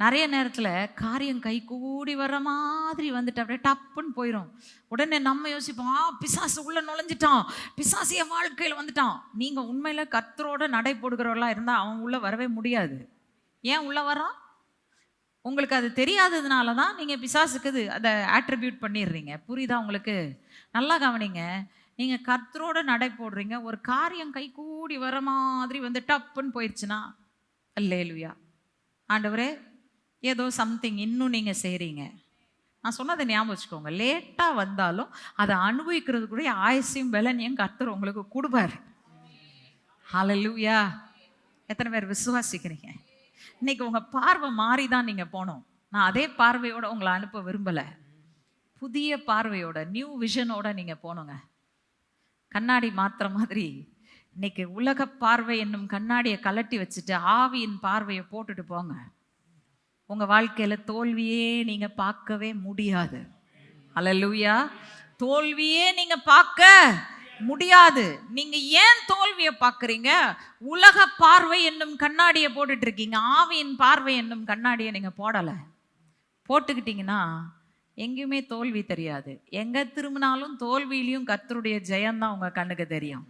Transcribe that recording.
நிறைய நேரத்தில் காரியம் கை கூடி வர்ற மாதிரி வந்துட்டு அப்படியே டப்புன்னு போயிடும். உடனே நம்ம யோசிப்போம், பிசாசு உள்ள நுழைஞ்சிட்டான், பிசாசிய வாழ்க்கையில் வந்துட்டான். நீங்கள் உண்மையில் கர்த்தரோட நடை போடுகிறவர்களா இருந்தால் அவன் உள்ள வரவே முடியாது. ஏன் உள்ள வரான்? உங்களுக்கு அது தெரியாததுனால தான் நீங்கள் பிசாசுக்கு அதை ஆட்ரிபியூட் பண்ணிடுறீங்க. புரியுதா உங்களுக்கு? நல்லா கவனிங்க. நீங்கள் கர்த்தரோட நடை போடுறீங்க, ஒரு காரியம் கை கூடி வர மாதிரி வந்து டப்புன்னு போயிடுச்சுன்னா, அல்லேலூயா ஆண்டவரே, ஏதோ சம்திங் இன்னும் நீங்கள் செய்கிறீங்க. நான் சொன்னதை ஞாபகம் வச்சுக்கோங்க. லேட்டாக வந்தாலும் அதை அனுபவிக்கிறதுக்குரிய ஆயுசையும் பலனையும் கர்த்தர் உங்களுக்கு கொடுப்பார். ஹல்லேலூயா. எத்தனை பேர் விசுவாசிக்கிறீங்க? இன்னைக்கு உங்கள் பார்வை மாறி தான் நீங்கள் போகணும். நான் அதே பார்வையோடு உங்களை அனுப்ப விரும்பலை. புதிய பார்வையோட, நியூ விஷனோட நீங்கள் போகணுங்க. கண்ணாடி மாத்திர மாதிரி இன்னைக்கு உலக பார்வை என்னும் கண்ணாடியை கலட்டி வச்சுட்டு ஆவியின் பார்வையை போட்டுட்டு போங்க. உங்கள் வாழ்க்கையில் தோல்வியே நீங்கள் பார்க்கவே முடியாது. அல்லேலூயா. தோல்வியே நீங்கள் பார்க்க முடியாது. நீங்கள் ஏன் தோல்வியை பார்க்குறீங்க? உலக பார்வை என்னும் கண்ணாடியை போட்டுட்டு இருக்கீங்க. ஆவியின் பார்வை என்னும் கண்ணாடியை நீங்கள் போடலை. போட்டுக்கிட்டீங்கன்னா எங்கேயுமே தோல்வி தெரியாது. எங்கே திரும்பினாலும் தோல்வியிலையும் கர்த்தருடைய ஜெயம்தான் உங்கள் கண்ணுக்கு தெரியும்.